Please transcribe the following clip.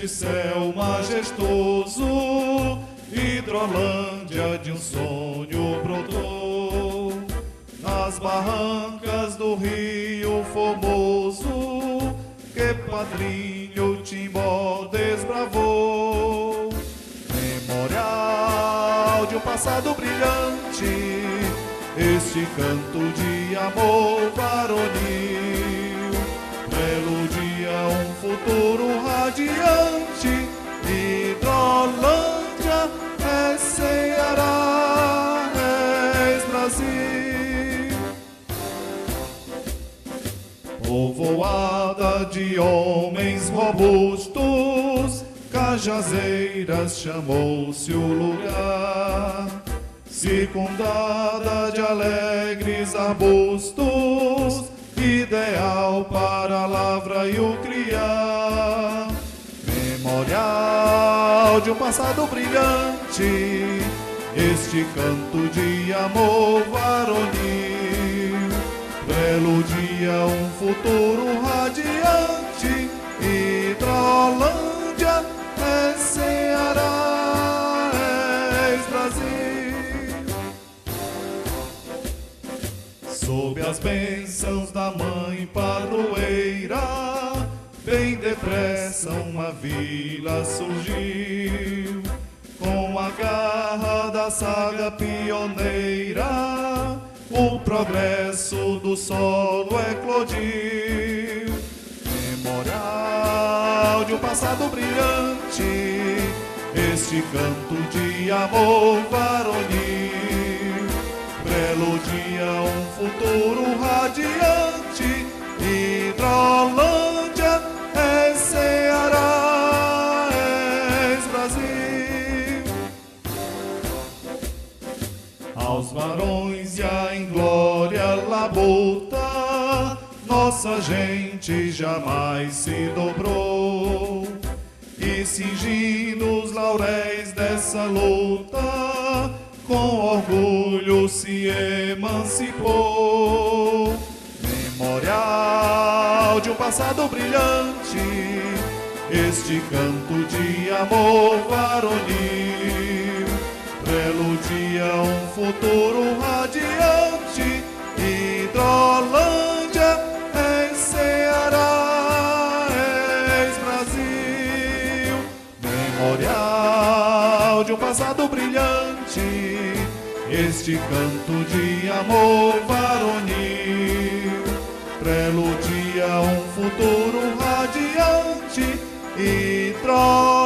deste céu majestoso, Hidrolândia de um sonho brotou. Nas barrancas do rio Formoso, que Padrinho Timbó desbravou. Memorial de um passado brilhante, este canto de amor varonil, preludia um futuro radiante. Hidrolândia é Ceará, és Brasil. Povoada de homens robustos, Cajazeiras chamou-se o lugar, circundada de alegres arbustos, ideal para a lavra e o criar. Memorial de um passado brilhante, este canto de amor varonil, preludia um futuro radiante. Hidrolândia é Ceará, és Brasil. Sob as bênçãos da mãe padroeira, bem depressa uma vila surgiu, com a garra da saga pioneira, o progresso do solo eclodiu. Memorial de um passado brilhante, este canto de amor varonil, preludia um futuro radiante. Hidrolândia é Ceará, és Brasil. Aos varões e a inglória labuta, nossa gente jamais se dobrou, e cingindo os lauréis dessa luta, com orgulho se emancipou. Memorial de um passado brilhante, este canto de amor varonil, preludia um futuro radiante. Hidrolândia é Ceará, és Brasil. Memorial de um passado brilhante, este canto de amor varonil, preludia um futuro radiante. Hidrolândia